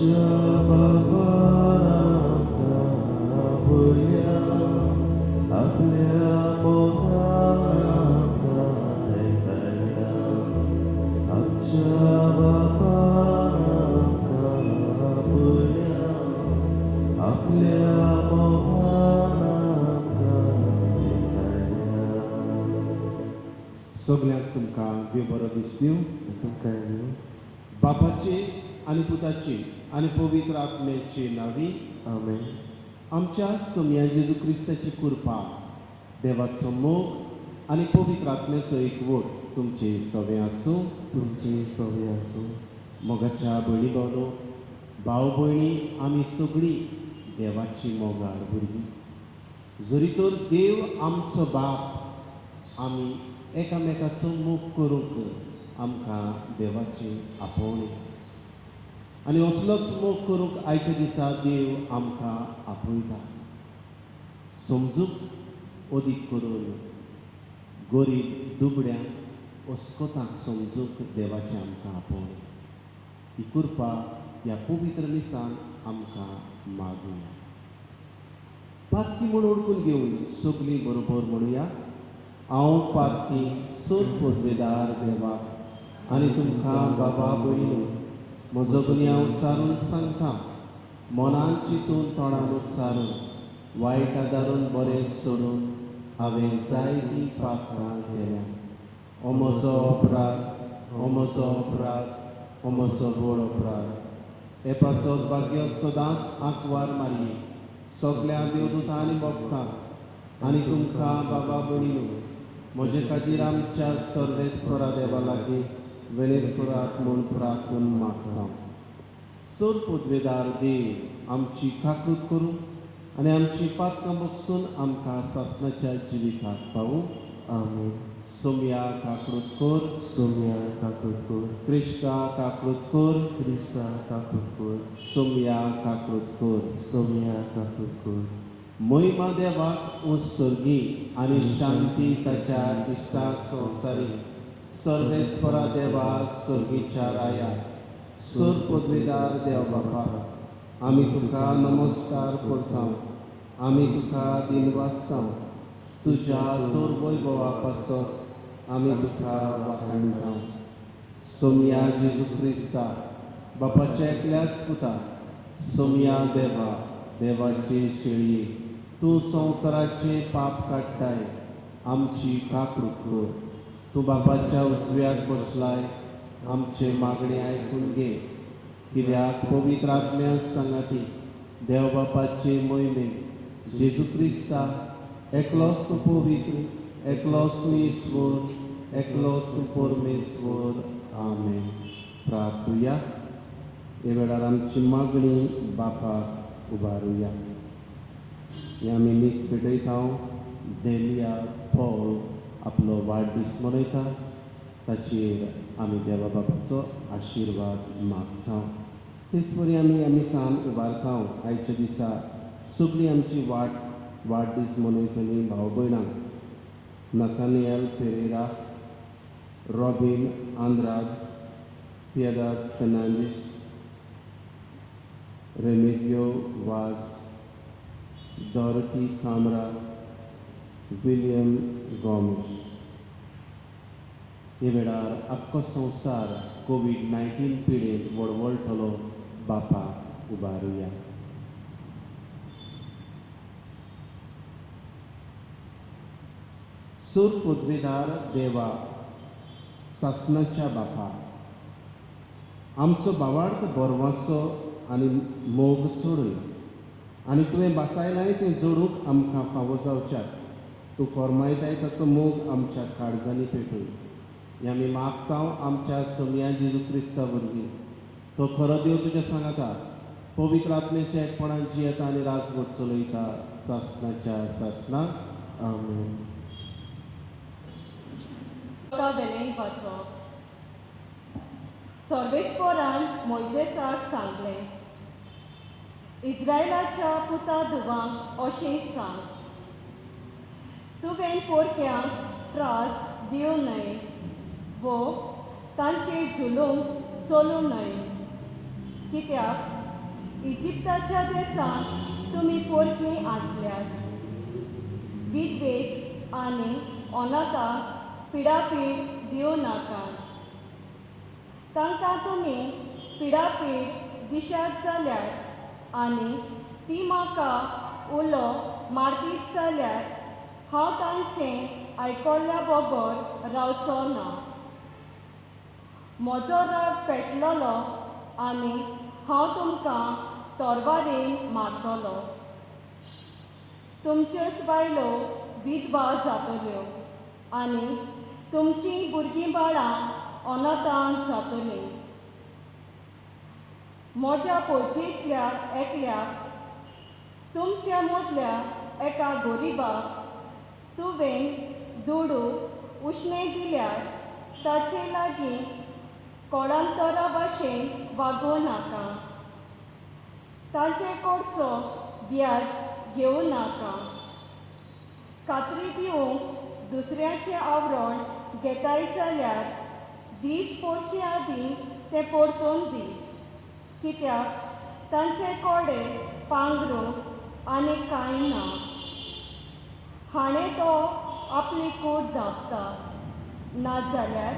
सगळ्यांक तुमकां देव बरो दीस दिवं. बापाची आनी पुताची आनी पवित्र आत्म्याची नावी. आमेन. आमच्या सोम्या जेजू क्रिस्ताची कृपा, देवाचो मोग आनी पवित्र आत्म्याचो एकवट तुमचे सगळे आसूं. तुमची सवय आसूं. मोगाच्या भयणी भावलो, भाव भयणी आमी सगळीं देवाची मोगाळ भुरगीं. जरी तर देव आमचो बाप, आमी एकामेकाचो मोग करूंक आमकां देवाची आपोवणी. आनी असलोच मोग करूंक आयच्या दिसा देव आमकां आपयता. समजूक अदीक करून गरीब दुबड्यांक अस्कोतांक समजूंक देवाची आमकां आपोवणी. ही कृपा ह्या पवित्र दिसान आमकां मागुया. पातकी म्हूण ओळखून घेवन सगळीं बरोबर म्हणुया. हांव पातकी सोद पदवेदार देवाक आनी तुमकां बाबा भयणीनो, म्हजो गुन्यांव उच्चारून सांगता. मनान चिंतून तोंडान उच्चारून वायट आदारून बरें सोडून हांवें जायतीं पातकां केल्या. हो म्हजो अपराध, हो म्हजो अपराध, हो म्हजो व्हड अपराध. हे पासत भाग्य सदांच आंकवार मारये सगळ्या देवदूतां आनी भक्तांक आनी तुमकां बाबा भयणीनो, म्हजे खातीर आमच्या सर्वेस्परा देवा लागीं विनय करात म्हूण प्रार्थना मागता. सोद पदवेदार देव आमची काकूट करूं आनी आमची पातकां बगसून आमकां सासणाच्या जिविताक पावूं. आमेन. सोम्या काकूट कर. सोम्या काकूट कर. क्रिस्ता काकूट कर. क्रिस्ता काकूट कर. सोम्या काकूट कर. सोम्या काकूट कर. महिमा देवाक उत्सर्गी आनी शांती ताच्या इश्टा संवसारी. सर्वेस्परा देवा सर्गीच्या राया, सोद पदवेदार देव बापा, आमी तुका नमस्कार करता. आमी तुका दिनवासता. तुज्या तोर वैभवा पासत आमी तुका वाखाणटा. सोम्या जेजू क्रिस्ता, बापाच्या एकल्याच पुता, सोम्या देवा, देवाचे शेळये, तूं संवसाराचे पाप काडटाय. आमची काकूट कर. तूं बापाच्या उजव्याक बसलाय. आमचे मागणे आयकून घे. कित्याक पवित्र आत्म्या सांगाती देव बापाचे मोहिमेक जेजू क्रिस्ता, एकलोच तूं पवित्र, एकलोच तूं ईश्वर, एकलोच तूं परमेश्वर. आमेन. प्रार्थुया. हे वेळार आमची मागणी बापाक उबारुया. हे आमी मीस पेटयता. देलिया पॉल आपलो वाडदीस मनयता. ताचेर आमी देवा बापाचो आशिर्वाद मागता. तेच परी आमी मिसान उबारता. आयच्या दिसा सगळीं आमची वाडदीस मनयतलीं भाव भयणांक नथानियल पेरेरा, रॉबिन आंद्राद, पिएदाद फेर्नांडीस, रेमेडियो वाज, डॉरोटी कामरा, विलियम गोमेज. हे वेळार आख्खो संवसार कोविड-19 पिडेंत वळवळटलो. बापाक उबारुया. सोद पदवेदार देवा, सासणाच्या बापा, आमचो भावार्थ बरवासो आनी मोग चोडय आनी तुवें बासायलाय तें जोडूंक आमकां फावो जावच्याक तूं फरमायताय ताचो मोग आमच्या काळजांनी पेटय. हें आमी मागता आमच्या सोम्या जेजू क्रिस्ता वरवीं. तो खरो देव तुज्या सांगाता, पवित्र आत्म्याच्या एकपणान जियेता आनी राजवट चलयता सासणाच्या सासणाक. आमेन. वेलें वाचप. सर्वेस्परान मोइजेसाक सांगलें, इस्रायलाच्या पुता धुवांक अशें सांग, तुवें पोरक्यांक त्रास दिवं न्हय वो तांचे जुलूम चलूं न्हय. कित्याक इजिप्ताच्या देशांत तुमी पोरकी आसल्यात विधवेक आनी अनाथांक पिडापीड दिवं नाकात तांकां तुमी पिडापीड दिशात जाल्यार आनी ती म्हाका उलो मारतीत जाल्यार हांव तांचें आयकल्ल्या बगर रावचो ना म्हजो राग पेटलोलो आनी हांव तुमकां तोरवारेन मारतलो तुमच्योच बायलो विधवा जातल्यो आनी तुमचीं भुरगीं बाळां अनाथांत जातलीं म्हज्या पोळचेंतल्या एकल्याक तुमच्या मदल्या एका गोरिबाक तुवें दुडू उश्णें दिल्यार ताचे लागीं कोळांतरा भाशेन वागोवं नाका ताचे कडचो व्याज घेवं नाका खात्री दिवंक दुसऱ्याचें आवरण घेताय जाल्यार दीस पडचे आदीं तें परतून दी कित्याक तांचे कडेन पांघरूंक आनी कांय ना हाणें तो आपली कूड धांपता नाजाल्यार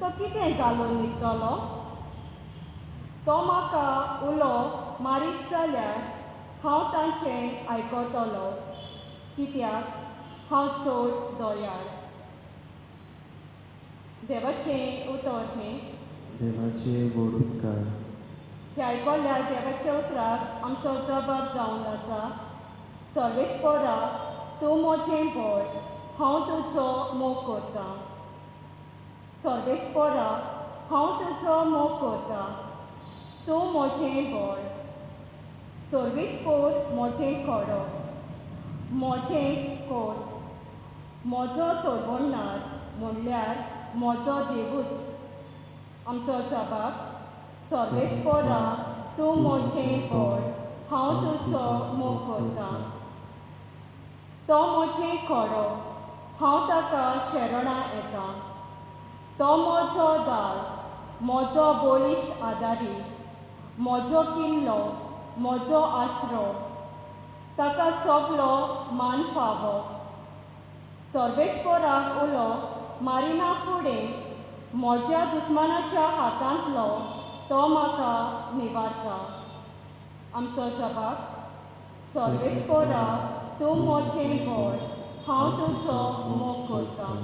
तो कितें घालून न्हिदतलो तो म्हाका उलो मारीत जाल्यार हांव तांचें आयकतलो कित्याक हांव चड दयाळ देवाचें उतर हें देवाचे गोड उपकार हे आयकल्ल्या देवाच्या उतराक आमचो जबाब जावन आसा सर्वेस्परा तूं म्हजें बळ हांव तुजो मोग करतां सर्वेस्परा हांव तुजो मोग करतां तूं म्हजें बळ सर्वेस्पोर म्हजें खडो म्हजें कोट म्हजो सोडवणार म्हणल्यार म्हजो देवूच आमचो जबाब सर्वेस्परा तूं म्हजें बळ हांव तुजो मोग करतां तो म्हजें खडो हांव ताका शरणां येतां तो म्हजो दाळ म्हजो बळिश्ट आदारी म्हजो किल्लो म्हजो आसरो ताका सगलो मान फावो सर्वेस्पराक उलो मारिना फुडें म्हज्या दुस्मानाच्या हातांतलो तो म्हाका निवारता आमचो जबाब सर्वेस्परा तूं म्हजें बळ हांव तुजो मोग करतां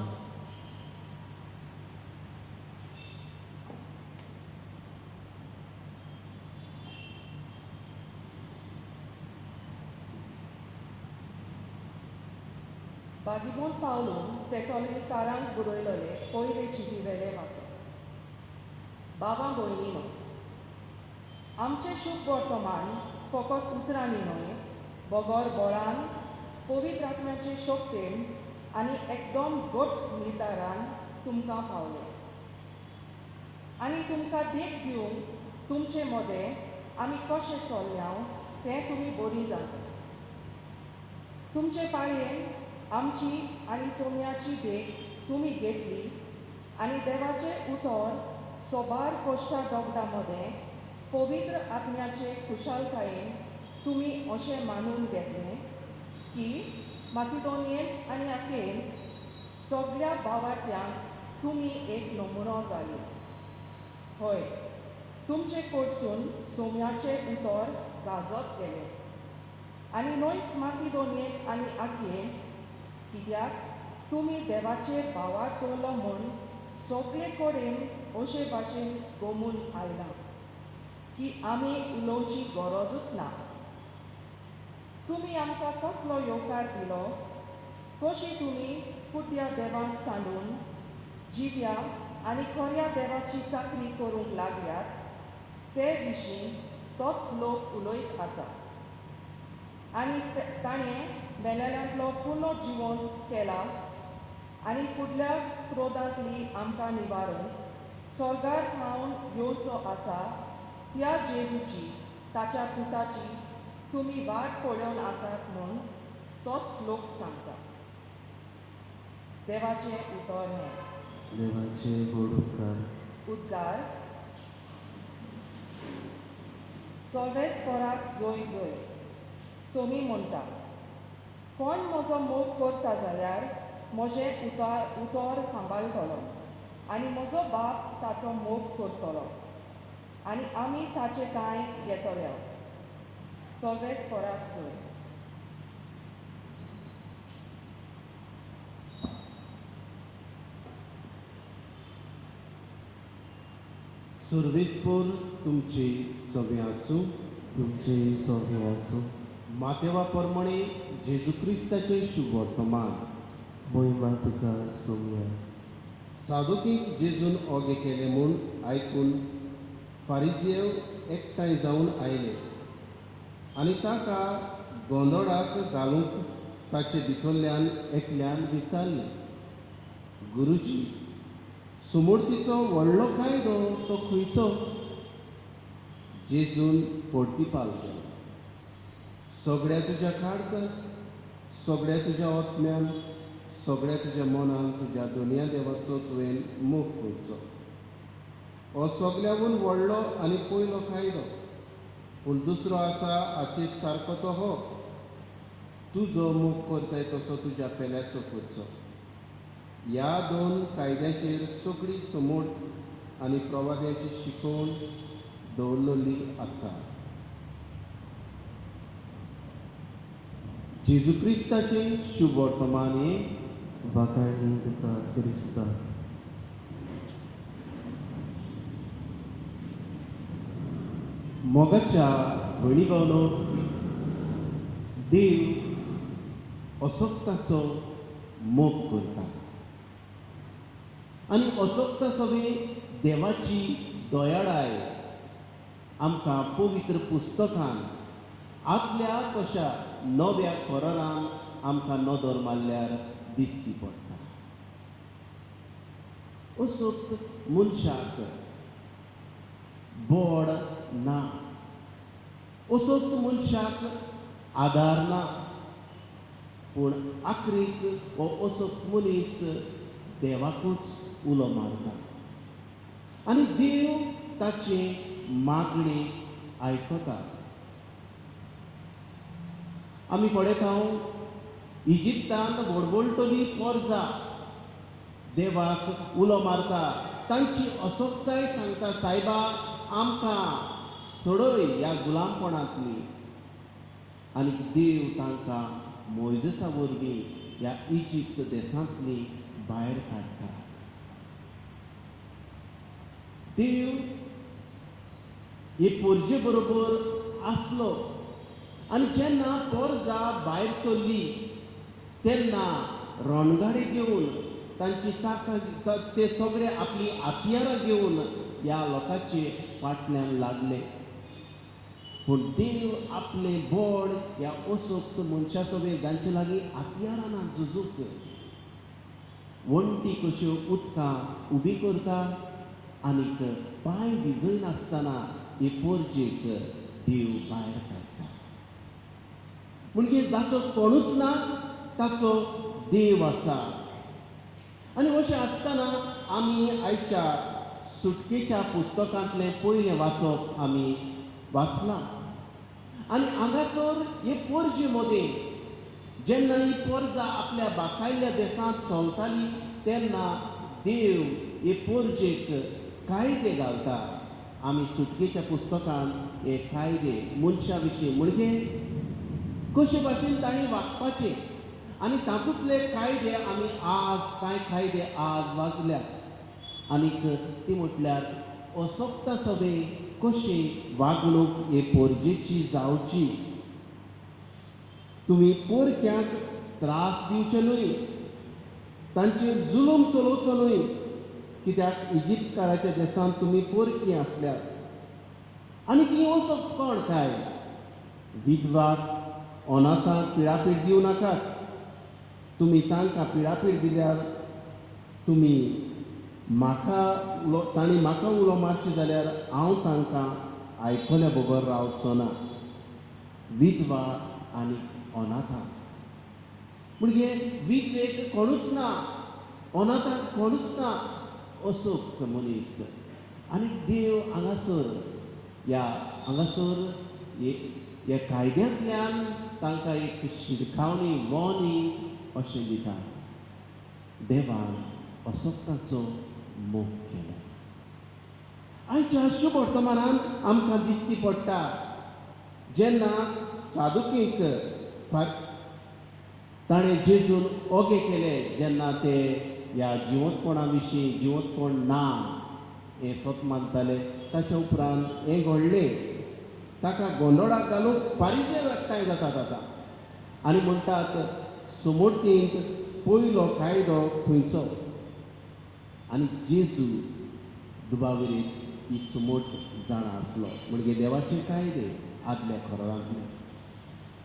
बागिमोन पावलून तेसोलिकारांक बरयलोले पयले चिटीवेले वाचप बाबा भयणीनो आमचें शुभ वर्तमान फकत उतरांनी न्हय बगर बळान पवित्र आत्म्याचे शक्तीन आनी एकदम घट निर्धारान तुमकां पावले आनी तुमकां देख दिवंक तुमचे मदें आमी कशें चल्ल्या तें तुमी बरी जाता तुमचे पाळयेन आमची आनी सोम्याची देख तुमी घेतली आनी देवाचें उतर सोबार कोश्टा दोगदा मदें पवित्र आत्म्याचे खुशालकायेन तुमी अशें मानून घेतलें की मासिडोनियेन आनी आखेन सगळ्या भावार्थ्यांक तुमी एक नमुनो जाली हय तुमचे कडसून सोम्याचें उतर गाजत गेलें आनी न्हयच मासिडोनियेन आनी आखेन कित्याक तुमी देवाचेर भावार दवरलो म्हूण सगळे कडेन अशे भाशेन गमून आयलां की आमी उलोवची गरजूच ना तुमी आमकां कसलो येवकार दिलो कशी तुमी कुट्या देवाक सांडून जिव्या आनी खऱ्या देवाची चाकरी करूंक लागल्यात ते विशीं तोच लोक उलयत आसा आनी ताणें मेलेल्यांतलो पुनर्जिवन केला आनी फुडल्या क्रोधांतली आमकां निवारून स्वर्गार खावन येवचो आसा त्या जेजूची ताच्या पुताची तुमी वाट पळोवन आसात म्हूण तोच लोक सांगता देवाचें उतर हें देवाचे गोड उपकार उद्गार सोल्वेस पोराक जोय जोय सोमी म्हणटा कोण म्हजो मोग करता जाल्यार म्हजें उतर सांबाळटलो आनी म्हजो बाप ताचो मोग करतलो आनी आमी ताचे कांय घेतल्या सोल्वेस पोराक जोय सर्वेस्पर तुमची सगळे आसूं तुमचे सोबे आसूं मातेवा प्रमाणे जेजू क्रिस्ताचे शुभ वर्तमान मोहिमा तुका सोम्या सादुकीक जेजून ओगे केले म्हूण आयकून फारिजियेव एकठांय जावन आयले आनी ताका गोंदोळाक घालूंक ताचे भितरल्यान एकल्यान विचारलें गुरुजी सुमूर्तीचो व्हडलो कायदो तो खंयचो जेजून पोर्तिपाल केलो सगळ्या तुज्या काळजांत सगळ्या तुज्या ओतम्यान सगळ्या तुज्या मनान तुज्या दोनया देवाचो तुवें मोग करचो हो सगळ्याहून व्हडलो आनी पयलो कायदो पूण दुसरो आसा हाचे सारको तो हो तुजो मोग करताय तसो तुज्या पेल्याचो करचो ह्या दोन कायद्याचेर सगळी समोर्थ आनी प्रवाद्याची शिकवण दवरलेली आसा जेजू क्रिस्ताचे शुभ वर्तमान हे वाकाळणी तुका क्रिस्ता मोगाच्या भयणी भावनो देव असोक्ताचो मोग करता आनी असोक्ता सगळे देवाची दयाळाय आमकां पवित्र पुस्तकान आपल्या कशा नव्या करारान आमकां नदर मारल्यार दिसती पडटा असोक्त मनशाक बोड ना असोक्त मनशाक आदार ना पूण आखरीक हो असोक्त मनीस देवाकूच उलो मारता आनी देव ताचे मागणी आयकता आमी पळयत हांव इजिप्तांत बोडबोलटली पोरजां देवाक उलो मारता तांची असोक्ताय सांगता सायबा आमकां सोडय ह्या गुलामपणांतली आनी देव तांकां मोइजेसा वरवीं ह्या इजिप्त देशांतली भायर काडटा देव हे पोरजे बरोबर आसलो आनी जेन्ना पोरजां भायर सरली तेन्ना रणगाडे घेवन तांची चाकां ते सगळे आपली हातयारां घेवन ह्या लोकांचे फाटल्यान लागले पूण देव आपले बोड ह्या असोक्त मनशा सगळे जांचे लागीं हातयारां ना झुजूक वण्टी कश्यो उदकां उबी करता आनीक पांय भिजय नासतना हे पोरजेक देव भायर काडटा म्हणजे जाचो कोणूच ना ताचो देव आसा आनी अशें आसतना आमी आयच्या सुटकेच्या पुस्तकांतलें पयलें वाचप आमी वाचलां आनी हांगासर हे पोरजे मदें जेन्ना ही पोरजां आपल्या बासायल्ल्या देशांत चलतालीं तेन्ना देव हे पोरजेक कायदे घालता आमी सुटकेच्या पुस्तकांत हे कायदे मनशा विशीं म्हणजे कशे भाशेन तांणी वागपाचें आनी तातूंतले कायदे आमी आज कांय कायदे आज वाचल्यात आनीक ती म्हटल्यार असोक्ता सभे कशी वागणूक हे पोरजेची जावची तुमी पोरक्यांक त्रास दिवचे न्हय तांचेर जुलूम चलोवचो न्हय कित्याक इजिप्तकाराच्या देशांत तुमी पोरकीं आसल्यात आनी ती असोक्त कोण काय विधवाक अनाथांक पिडापीड दिवं नाकात तुमी तांकां पिडापीड दिल्यार तुमी म्हाका तांणी म्हाका उलो मारचें जाल्यार हांव तांकां आयकल्या बरोबर रावचो ना विधवा आनी अनाथां म्हणजे विधवेक कोणूच ना अनाथांक कोणूच ना असोक्त मनीस आनी देव हांगासर ह्या हांगासर हे कायद्यांतल्यान तांकां एक शिरकावणी वोनी अशें दिता. देवान असोक्ताचो मोग केलो. आयच्या शुभ वर्तमानांत आमकां दिश्टी पडटा जेन्ना सादुकीक ताणें जेजून ओगे केले, जेन्ना ते ह्या जिवंतपणा विशीं जिवंतपण ना हें स्वत मानताले, ताच्या उपरांत हें घडलें. ताका गोंदळाक घालून फारिजे एकठांय जातात आतां आनी म्हणटात समोरतींक पयलो कायदो खंयचो. आनी जेजू दुबाविरीत ही समोट जाणा आसलो म्हणजे देवाचे कायदे आदल्या खरोरांतले.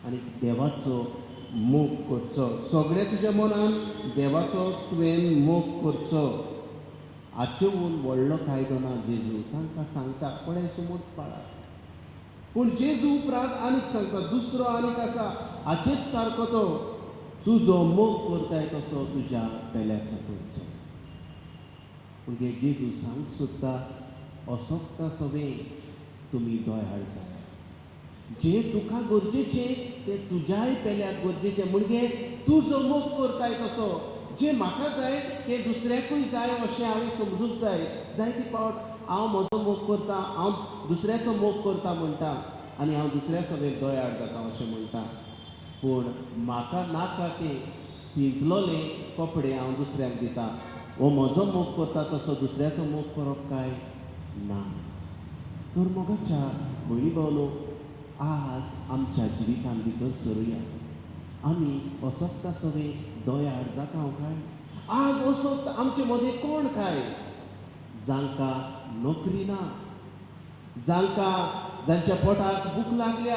आनी देवाचो मोग करचो, सगळे तुज्या मनान देवाचो तुवें मोग करचो हाचेवून व्हडलो कायदो ना. जेजू तांकां सांगता पळय समोट पाळा. पूण जेजू उपरांत आनीक सांगता दुसरो आनीक आसा, हाचेच सारको तो तूं जो मोग करताय तसो तुज्या पेल्याचो करचो. म्हणजे जेजू सांग सोदता असोक्ता सवे तुमी दोयाळ जाय. जे तुका गरजेचें तें तुज्याय पेल्याक गरजेचें. म्हणजे तूं जो मोग करताय तसो जे म्हाका जाय तें दुसऱ्याकूय जाय अशें हांवें समजूंक जाय. जायते फावट हांव म्हजो मोग करतां, हांव दुसऱ्याचो मोग करतां म्हणटा आनी हांव दुसऱ्या सगळें दोयाळ जाता अशें म्हणटा. पूण म्हाका नाका ते पिंजलोले कपडे हांव दुसऱ्याक दितां, हो म्हजो मोग करता तसो दुसऱ्याचो मोग करप काय ना. तर मोगाच्या भयणी भावनो, आज आमच्या जिवितान भितर सरुया. आमी असोक्ता सवे दोयाळ जाता काय? आज असोक्त आमचे मदें कोण काय? जांकां नोकरी ना, जांच्या पोटाक भूक लागल्या,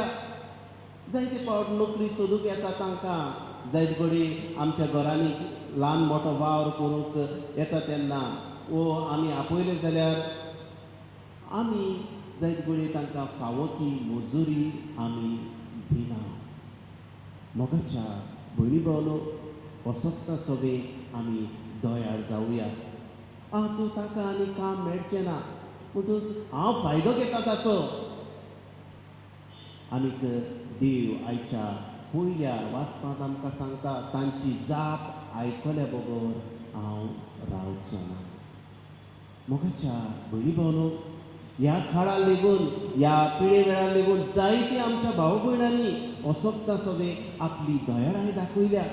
जायते फावट नोकरी सोदूंक येता तांकां. जायते घडी आमच्या घरांनी ल्हान मोठो वावर करूंक येता तेन्ना वो आमी आपयले जाल्यार आमी जायते घडी तांकां फावो ती मजुरी आमी दिना. मोगाच्या भयणी भावनो, असोक्ता सवे आमी दोयाळ जावया. तूं ताका आनी काम मेळचें ना म्हणटूच हांव फायदो घेता ताचो. आनीक देव आयच्या पयल्या वाचपांत आमकां सांगता तांची जाप आयकल्या बरोबर हांव रावचो ना. मोगाच्या भयणी भावनो, ह्या काळाक लेगून ह्या पिळे वेळार लेगून जायती आमच्या भाव भयणांनी असोक्ता सवे आपली दोयाळाय दाखयल्या.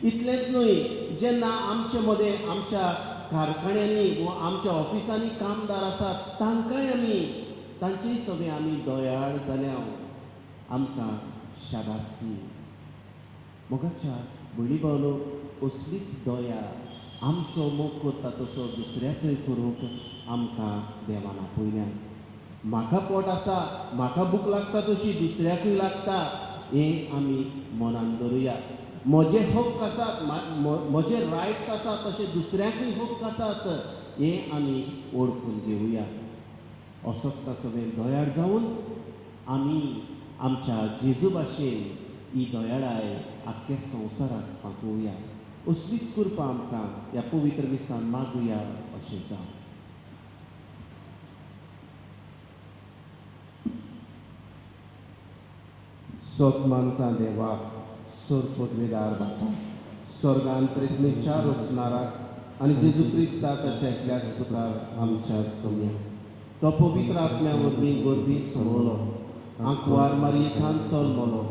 इतलेंच न्हय, जेन्ना आमचे मदें आमच्या कारखान्यांनी वा आमच्या ऑफिसांनी कामदार आसात तांकांय आमी तांचेय सगळे आमी दोयाळ जाल्या. आमकां शाबासकी. मोगाच्या भयणी भावनो, असलीच दोया आमचो मोग करता तसो दुसऱ्याचोय करूंक आमकां देवान आपयल्या. म्हाका पोट आसा, म्हाका भूक लागता तशी दुसऱ्याकूय लागता हें आमी मनान दवरुया. म्हजे हक्क आसात, म्हजे रायट्स आसात तशे दुसऱ्याकूय हक्क आसात हें आमी ओळखून घेवया. असोक्ता सगळें दोयाळ जावन आमी आमच्या जेजू भाशेन ही दोयाळाय आख्ख्या संवसाराक पावोवया. असलीच कृपा आमकां ह्या पवित्र मिसान मागुया अशें जावं. सोतमानता देवाक सोर पदवीदार बापा, स्वर्गान प्रेतनीच्या रचणाराक आनी जेजू क्रिस्ता ताच्या एकल्याच पुताक आमच्या सम्या तो पवित्र आत्म्या वरवीं गोरबी सोडलो, आंकवार मारयेखान चलमलो,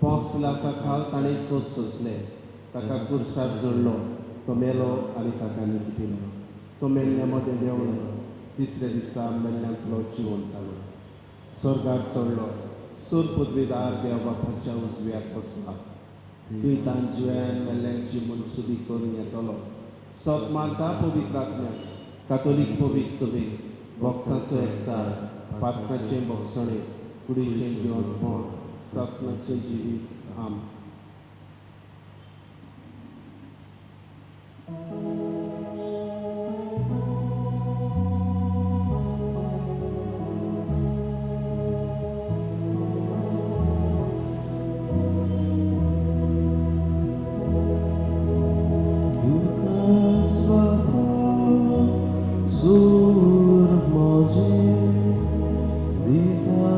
पोंस पिलाता खाल ताणें खोस सोंसले, ताका कुर्सार जोडलो, तो मेलो आनी ताका न्हिदपिलो, तो मेल्ल्या मदें देंवलो, तिसऱ्या दिसा मेल्ल्यांतलो जिवंत जालो, स्वर्गाक चडलो, सोर पदवीदार देव बापाच्या उजव्याक बसला, तुय तांजव्यान मेल्ल्यांची मनसुबी करून येतलो. सोत मानता पवित्र आत्म्याक, कातोलीक पवित्र सभेक, भक्तांचो एकठांय, पातकांचें भोगसणें, कुडीचें जिवंतपण, सासणाचें जिवीत आम. Sur moje, vida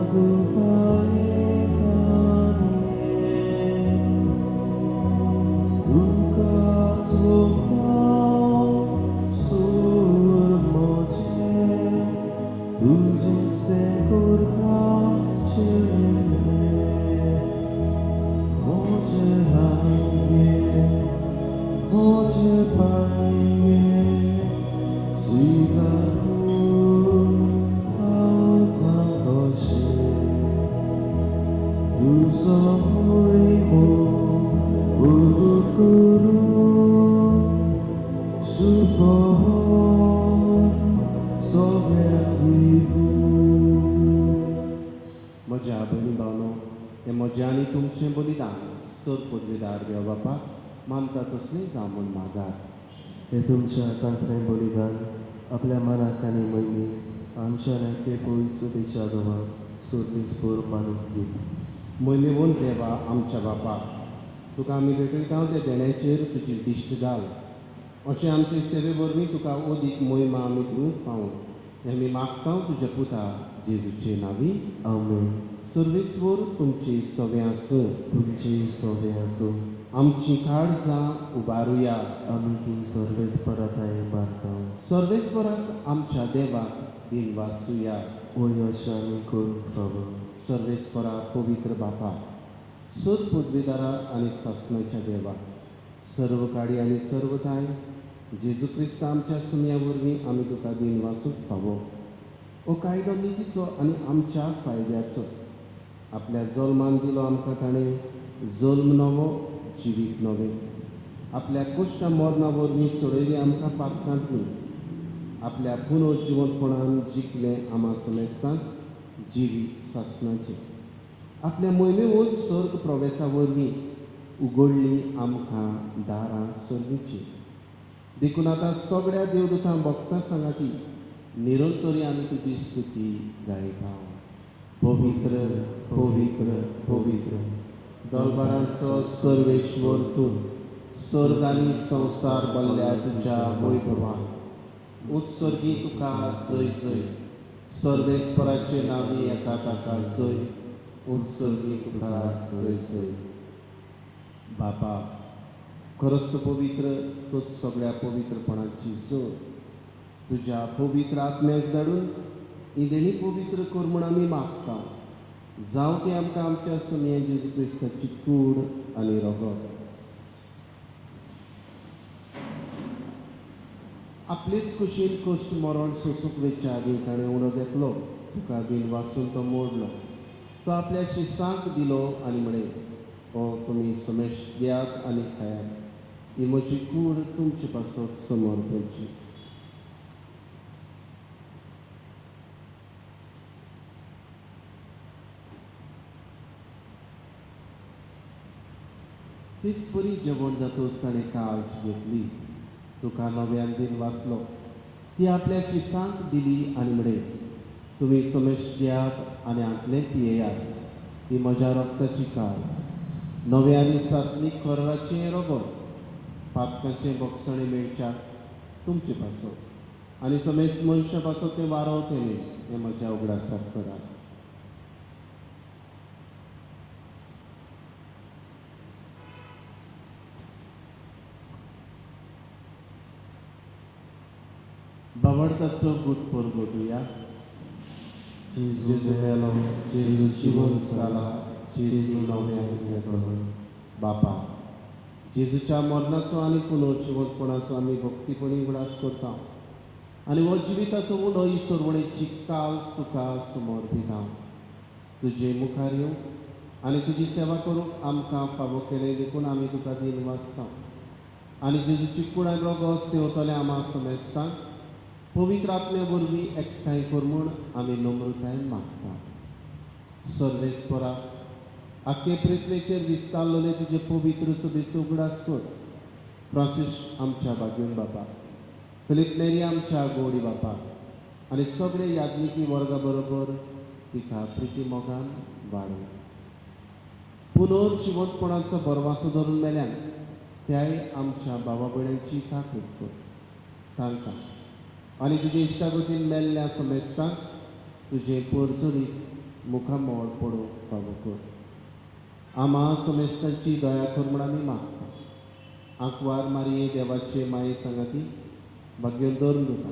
तुजो मोहिमो करू शुभो सगळ्यांक म्हज्या भयणी भावनो हें म्हजें आनी तुमचें बलिदान सर पदवीदार देव बापाक मानता तसलें जावं म्हूण मागात. हे तुमच्या कांतलें बलिदान आपल्या मनाक आनी मयमीक आमच्या नेके पयस तिच्या घोवाक सोदीसभर मानूंक दी. मोहिमेवून देवा आमच्या बापाक तुका आमी भेटयता ते देण्याचेर तुजी दिश्ट घाल. अशें आमचे सेवे वरवीं तुका ओदीक मोहिमा आमी दिवंक पावूं हें आमी मागता तुज्या पुता जेजूचे नांवी. आमेन. सर्वेस्वर तुमची सगळें आसूं. तुमची सोबे आसूं. आमची काळजां उबारुया. आमी ती सर्वेस्पराताय बारता. सर्वेस्वराक आमच्या देवाक दिनवासुया. वय अशें आमी करूंक फावो. सर्वेस्परा पवित्र बापा सर पदवीदारा आनी सासणाच्या देवा सर्व काळी आनी सर्वदाय जेजू क्रिस्त आमच्या सुन्या वरवीं आमी तुका दिनवासूक फावो. हो कायदो नितीचो आनी आमच्या फायद्याचो. आपल्या जल्मान दिलो आमकां ताणें जल्म नवो जिवीत नवें. आपल्या कश्ट मरणा वरवीं सोडयली आमकां पातकांतली. आपल्या पुनर्जिवंतपणान जिखलें आमा समेस्तांक जिवीत सासणाचें. आपल्या मोहिमेवून सर्ग प्रवेशा वरवीं उगडली आमकां दारां सर्गीची. देखून आतां सगळ्या देवदूतां भक्तां सांगाती निरंतरी आमी तुजी स्तुती गायता. पवित्र पवित्र पवित्र दरबारांचो सर्वेश्वर तूं सर्ग आनी संवसार भरल्या तुज्या वैभवान. उत्सर्गी तुका जय जय. सर्वेस्वराचे नांवी येता ताका जय. उत्सर्गी तुका जय जय. बापा खरोच तूं पवित्र तूंच सगळ्या पवित्रपणाची जोड. तुज्या पवित्र आत्म्याक धाडून ही देणी पवित्र कर म्हूण आमी मागता. जावं ती आमकां आमच्या सुन्या जेजू क्रिस्ताची कूड आनी रगत. आपलीच कुशीन कश्ट मरण सोंसूंक वेच्या आदी ताणें उणो घेतलो. तुका दिन वाचून तो मोडलो. तो आपल्या शिसांक दिलो आनी म्हणे हो तुमी समेश घेयात आनी खायात. ही म्हजी कूड तुमचे पासत समोर करची. तीच बरी जेवण जातोच ताणें काल्स घेतली. तुका नव्यान दिन वाचलो. ती आपल्या शिसांक दिली आनी म्हणे तुमी समेश घेयात आनी आंतले पियेयात. ही म्हज्या रक्ताची काळज. नवे आनी सासणीक खराचें रगत. पातकांचें भक्षणे मेळच्याक तुमचे पासत आनी समेज मनशा पासत तें वारवतेले हें म्हज्या उगडासाक करात. बावडताचो गूट परगोटुया. जेजू मेलो, जेजू जिवंत जाला, जेजू नव्यान येतलो. बापा जेजूच्या मरणाचो आनी पुनर्जिवंतपणाचो आमी भक्तीपणी उगडास करता आनी हो जिविताचो उंडो ही सरवणेची काल्स तुका समर्पिता. तुजे मुखार येवं आनी तुजी सेवा करूंक आमकां फावो केले देखून आमी तुका दिन वाचता. आनी जेजूची कुडान रगत सेवतले आमा समेस्तांक पवित्र आत्म्या वरवीं एकठांय कर म्हूण आमी नम्रतायेन मागता. सर्वेस्परा आख्खे पृथ्वेचेर विस्तारलेले तुजे पवित्र सभेचो उगडास कर. फ्रांसीस आमच्या भाग्यून बापा, फिलीप नेरी आमच्या गोडी बापा आनी सगळे याज्ञिकी वर्गा बरोबर तिका प्रिती मोगान वाडय. पुनर्जिवंतपणाचो बरवासो धरून मेल्यान त्याय आमच्या भावा भयणांची काकूट कर. तांकां आनी तुजे इश्टागतीन मेल्ल्या समेस्तांक तुजे परजोडीत मुखामोळ पडोवंक फावो कर. आमा समेस्तांची दया कर म्हूण आमी मागता. आंकवार मारये देवाचे माये सांगाती भाग्योन धरून दिता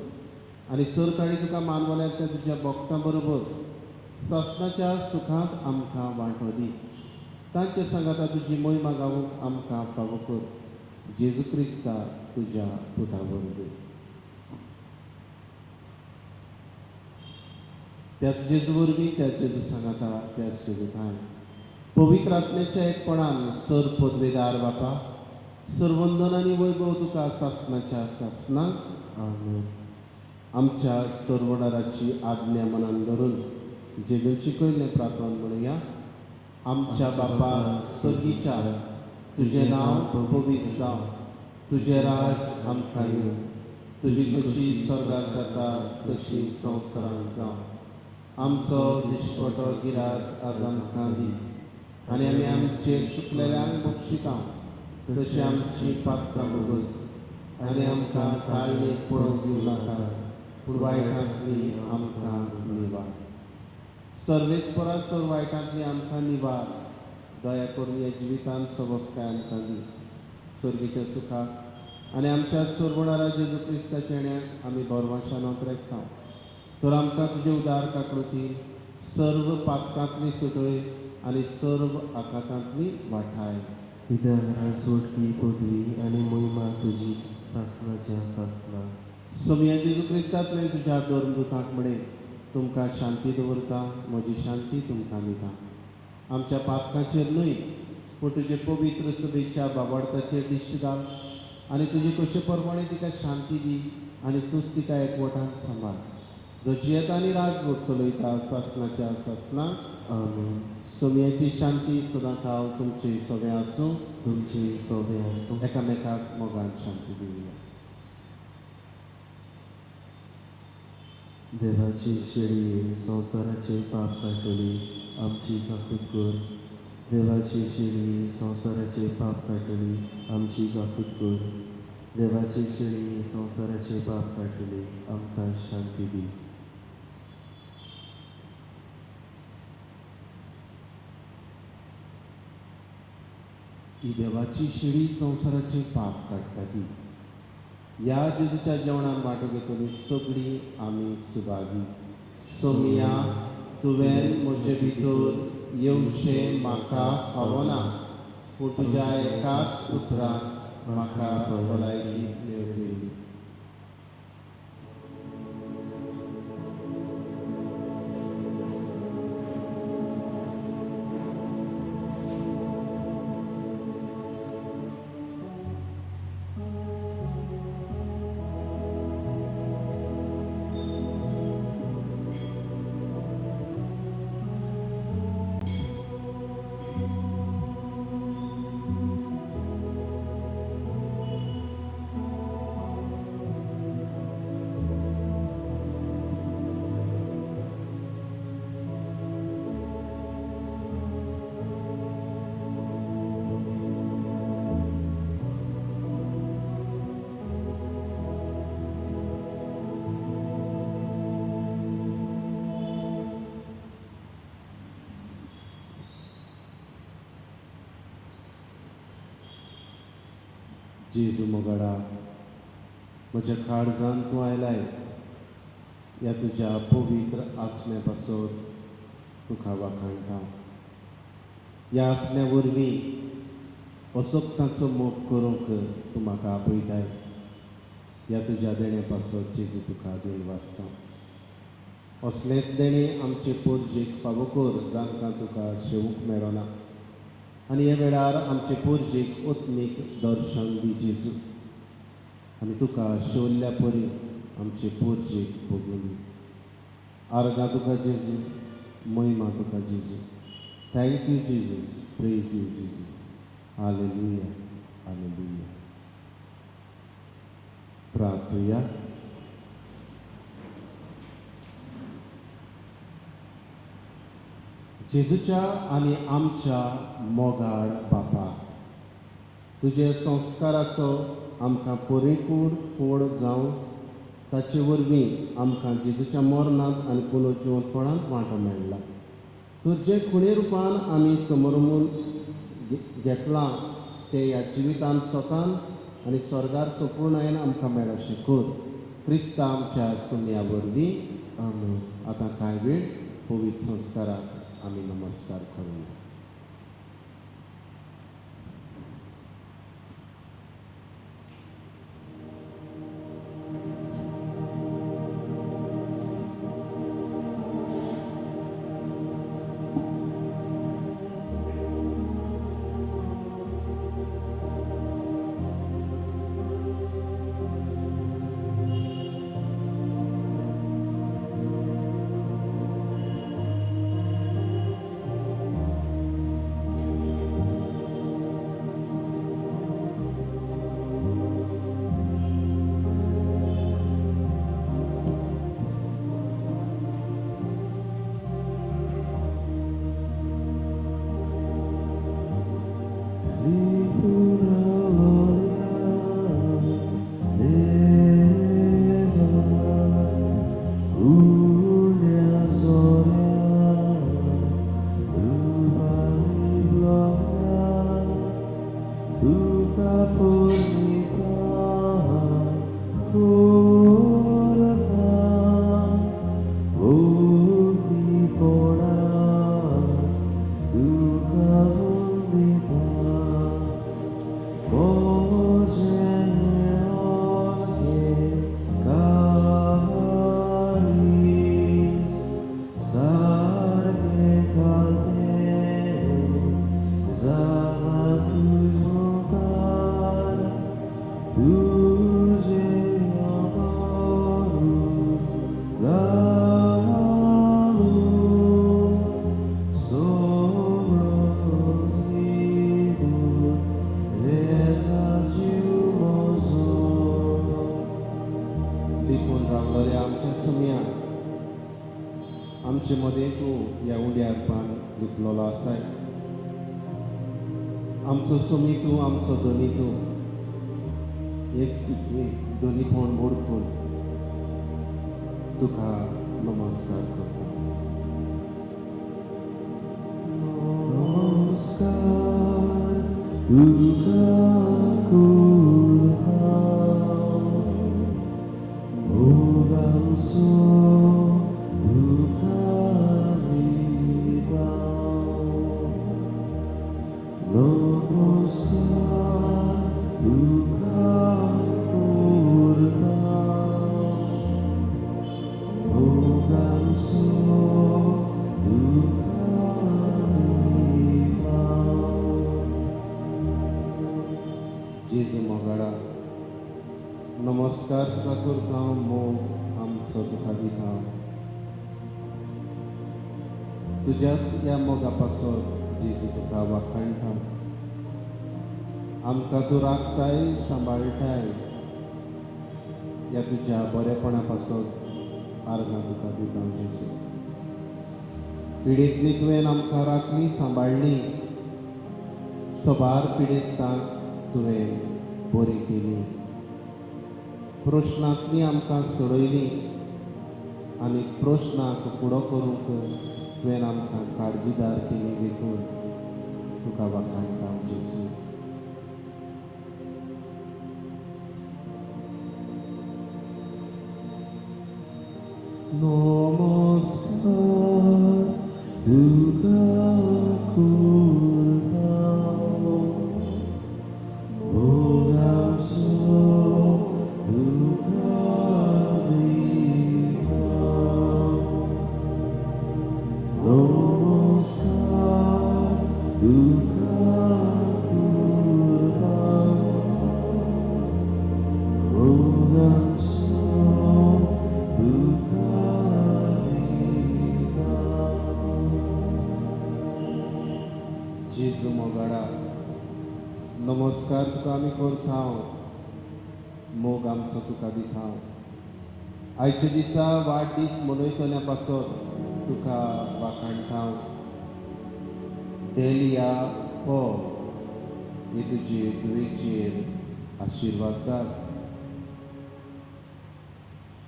आनी सर काळी तुका मानवल्यात त्या तुज्या भक्तां बरोबर सासणाच्या सुखांत आमकां वांटो दी. तांचे सांगाता तुजी मोहिमा गावूंक आमकां फावो कर. जेजू क्रिस्ता तुज्या पुता वरवीं. त्याच जेजू वरवीं त्याच जेजू सांगाता त्याच जेजू काय पवित्र आत्म्याच्या एकपणान सर पदवेदार बापा सर्वंदन आनी वैभव तुका सासणाच्या सासणाक आमेन. आमच्या सर्वडाराची आज्ञा मनान धरून जेजून शिकयलें प्रार्थना म्हणुया. आमच्या बापा सर्गीच्या तुजें नांव पवित्र जावं, तुजें राज आमकां येवं, तुजी कशी स्वर्गांत जाता तशी संवसारांत जावं. आमचो दिसपटो गिरास आज आमकां दी आनी आमी आमचे चुकलेल्यांक बक्षिता तशी आमची पातकां बगस आनी आमकां काळणेक पळोवंक दिवं नाका पूण वायटांतली आमकां निवार. सर्वेस्परा सर वायटांतली आमकां निवार. दया करून ह्या जिवितांत सवस्काय आमकां दी. सर्गीच्या सुखाक आनी आमच्या सर्वणारा जेजू क्रिस्ताच्या येण्याक आमी बोरवाशान रेखता. तर आमकां तुजे उदार काकळुती सर्व पातकांतली सुटय आनी सर्व आकांतांतली वाठाय. कित्याक रासवटकी पदवी आनी मोहिमा तुजीच सासणाच्या सासणा. सोमया जेजू क्रिस्तांतल्यान तुज्या दोन दुतांक म्हणे तुमकां शांती दवरता, म्हजी शांती तुमकां दिता. आमच्या पातकांचेर न्हय पूण तुजे पवित्र सभेच्या बाबार्थाचेर दिश्ट घाल आनी तुजे कशे परमाणे तिका शांती दी आनी तूंच तिका एकवटान सांबाळ. जो जियेता आनी राजभोग चलयता सासणाच्या सासणाक आमेन. सोमयाची शांती सदां काळ तुमचे सगळें आसूं. तुमचे सोबे आसूं. एकामेकाक मोगान शांती दिवया. देवाची शेळये संवसाराचे पाप काटली आमची काकूट कर. देवाची शेळये संवसाराचे पाप काटली आमची काकूट कर. देवाची शेळये संवसाराचे पाप काटली आमकां शांती दी. ही देवाची शिडी संवसाराचे पाप काडटा ती. ह्या जेजूच्या जेवणान वांटो घेतली सगळीं आमी सुभागी. सोमया तुवें म्हजे भितर येवचें म्हाका फावना पूण तुज्या एकाच उतरान म्हाका भलायकी मेळटली. जेजू मोगाडा म्हज्या काळजान तूं आयलाय. ह्या तुज्या पवित्र आसण्या पासत तुका वाखाणटा. ह्या आसण्या वरवीं असोक्तांचो मोग करूंक तूं म्हाका आपयताय. ह्या तुज्या देण्या पासत जेजू तुका देव वाचता. असलेंच देणें आमचे पोरजेक फावो कर जांकां तुका शेवूंक मेळना आनी ह्या वेळार आमचे पोरजेक ओत्नीक दर्शन दी जेजू आनी तुका शेवल्ल्या परी आमचे पोरजेक भोगून दी. आर्गां तुका जेजू, महिमा तुका जेजू. Thank you Jesus, praise you Jesus. Hallelujah, hallelujah. प्रार्थया. जेजूच्या आनी आमच्या मोगाळ बापा तुजे संस्काराचो आमकां परिपूर्ण फळ जावं ताचे वरवीं आमकां जेजूच्या मरणांत आनी पुनर्जिवंतपणांत वांटो मेळ्ळा. तर जे खुणे रुपान आमी समरमून घेतलां तें ह्या जिवितांत स्वतान आनी स्वर्गार संपूर्णायेन आमकां मेळशें कर. क्रिस्ता आमच्या सोम्या वरवीं आमेन. आतां कांय वेळ पवित्र संस्काराक आमी नमस्कार करूया. देखून रावलोल्या आमच्या सुम्या आमचे मदें तूं ह्या उड्यार पान लिपलोलो आसाय. आमचो सुमी तूं, आमचो दोनी तूं, हे दोनी फोण ओळखून तुका नमस्कार करता. जेजू मोगाडा नमस्कार तुका करता, मोग आमचो तुका दिता. तुज्याच ह्या मोगा पासत जेजू तुका वाखाणटा. आमकां तूं राखताय, सांबाळटाय. ह्या तुज्या बरेपणा पासत आर्गां तुका दिता जेजू. पिडींतली तुवें आमकां राखली, सांबाळली. सोबार पिडेस्तांक तुवें बरी केली. प्रश्नांतली आमकां सोडयली आनी प्रश्नाक फुडो करूंक तुवें आमकां काळजीदार केली. देखून तुका वाखाणटा जेजू. नमस्कार तुका करता, मोग आमचो तुका दिता. नमस्कार तुका करता, मोग आमचो तुका दिता. जेजू मोगाडा नमस्कार तुका आमी करता, मोग आमचो तुका दिता. आयच्या दिसा वाडदीस मनयतल्या पासत तुका वाखाणटा. डेलिया पो हे तुजे दुयेचेर आशिर्वाद घाल.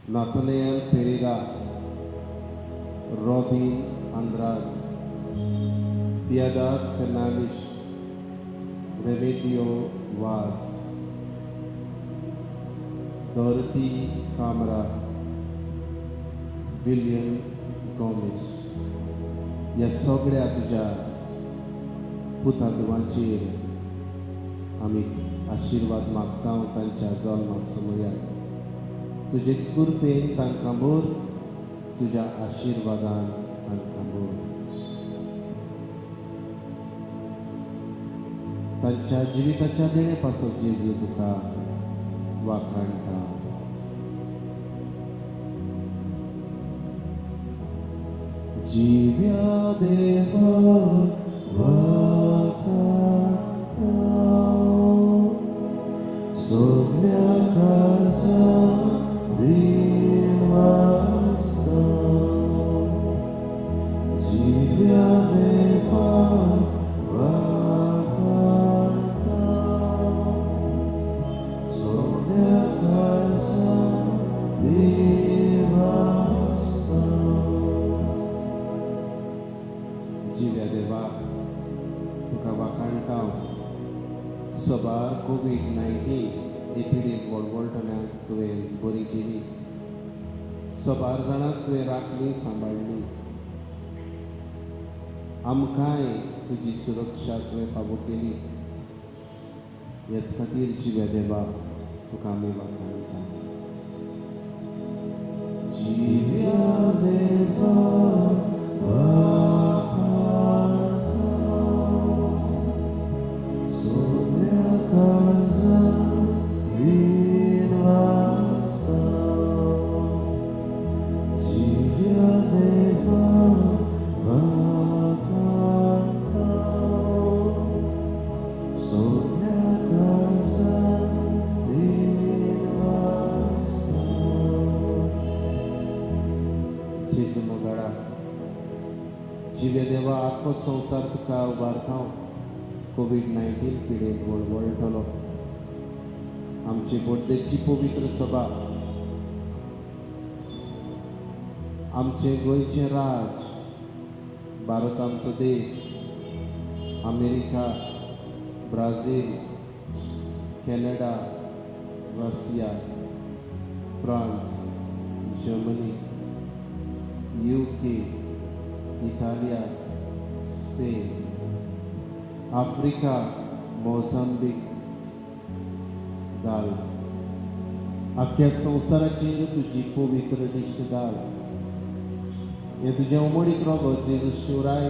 नाथानिएल पेरेरा, रॉबिन आंद्राद, पियादाद फेर्नांडीस, रेमेडियो वाज, डॉरथी कामरा, विलियम गोमेस ह्या सगळ्या तुज्या पुतांदवांचेर आमी आशिर्वाद मागता. तांच्या जल्मा समयार तुजे कृपेन तांकां भर, तुज्या आशिर्वादान तांकां भर. तांच्या जिविताच्या देणे पासत जेजू तुका वाखाणटा. जिव्या देवा वाखाणटा, सगळ्या काळजां देवास्ता. जिव्या देवा वाखाणटा, आमकां वाखाणटा सबार कोविड-19 हे पिडीक वळवळटल्यांक तुवें बरी केली. सबार जाणांक तुवें राखली सांबाळली. आमकांय तुजी सुरक्षा तुवें फावो केली. हेच खातीर जिवे देवा तुका आमी वाखाणटा. जिव्या देवा सोन्या काळजांत वीण वाजता. जिव्या देवा वाखाणटा. सोन्या काळजांत वीण वाजता. जेजू मोगाळा जिवे देवा आख्खो संवसार तुका उबारता. कोविड-19 पिडेक वळवळटलो. आमची बोड्डेची पवित्र सभा, आमचे गोंयचे राज, भारत आमचो देश, America, Brazil, Canada, Russia, France, Germany, UK, Italia, Spain, Africa, Mozambique, घाल. आख्ख्या संवसाराचेर तुजी पवित्र दिश्ट घाल. हे तुजें उमळीक रगत जेजू शिवराय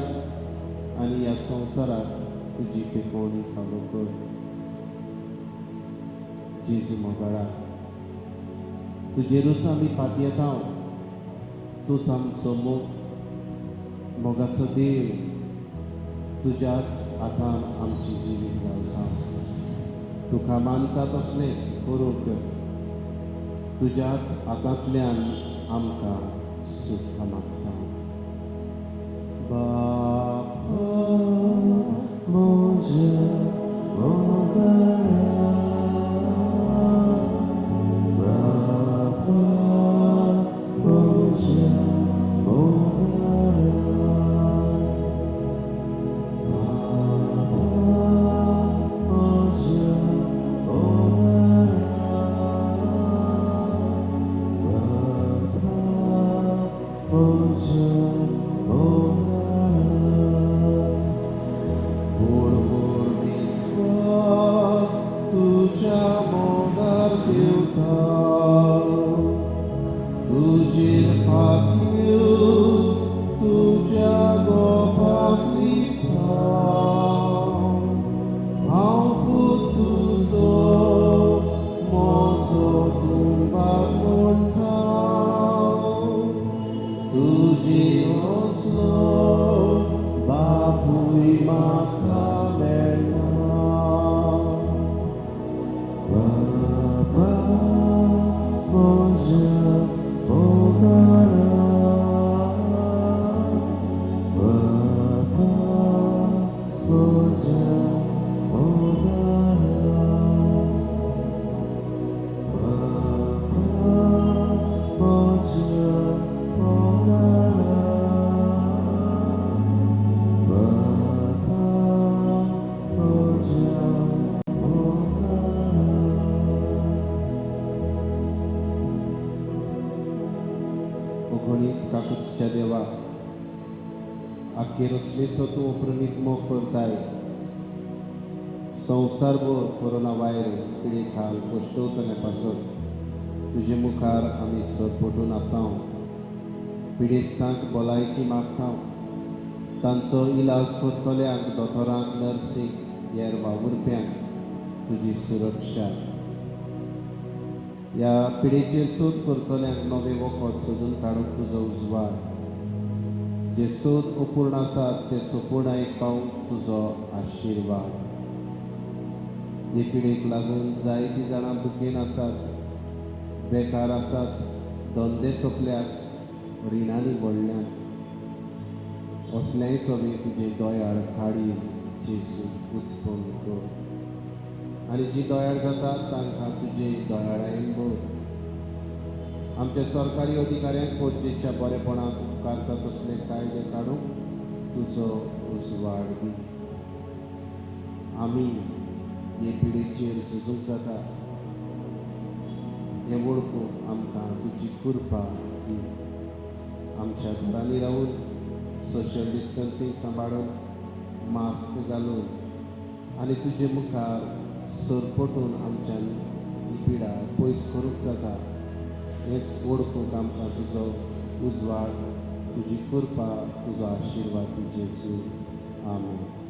आनी ह्या संवसाराक तुजी पेकोवणी फावो कर. जेजू मोगाळा तुजेरूच आमी पातयेता. तूंच आमचो मोगाचो देव. तुज्याच हातान आमची जिवीत घालता. तुका मानता तसलेंच करूंक तुज्याच हातांतल्यान आमकां सुख मागता. बापा म्हज्या मोगाळा. बापा म्हज्या मोगाळा. तुझ्या मोगार देवता तुजेर पातयो तुझ्या गोपांतली हांव पूत तुजो म्हजो कुंबार म्हणटा. तुजी असलो बापूय म्हाका मेळना. बापा म्हज्या मोगाळा. बापा म्हज्या मोगाळा. बापा म्हज्या मोगाळा. बापा म्हज्या कोंकणीत काकुटच्या देवा आख्खे रचनेचो तूं अप्रमीत मोग करताय. संवसारभर कोरोना व्हायरस पिडी खाल पोश्टवतले पासत तुजे मुखार आमी सरपटून आसाव. पिडेस्तांक भलायकी मागता. तांचो इलाज करतल्यांक दोतोरांक नर्सींक हेर वावुरप्यांक तुजी सुरक्षा. ह्या पिडेचेर सोद करतल्यांक नवे वखद सोदून काडूंक तुजो उजवाड. जे सोद अपूर्ण आसात ते सोपूर्णायेक पावूंक तुजो आशिर्वाद. हे पिडेक लागून जायतीं जाणां दुखेन आसात, बेकार आसात, धंदे सोंपल्यात, रिणांनी पडल्यात. असलेंय सगळें तुजे दोयाळ काळीज जेजू उत्पन्न कर. आनी जीं दोयाळ जातात तांकां तुजे दोयाळायेन भर. आमच्या सरकारी अधिकाऱ्यांक फौजेच्या बरेपणाक उपकारता तसले कायदे काडूंक तुजो उजवाड दी. आमी हे पिडेचेर झुजूंक जाता हें वळखूंक आमकां तुजी कृपा दी. आमच्या घरांनी रावून सोशल डिस्टन्सींग सांबाळून मास्क घालून आनी तुजे मुखार सरपटून आमच्यान ही पिडा पयस करूंक जाता. हेंच वळखूंक आमकां तुजो उजवाड, तुजी कृपा, तुजो आशिर्वाद दी जेसू. आमेन.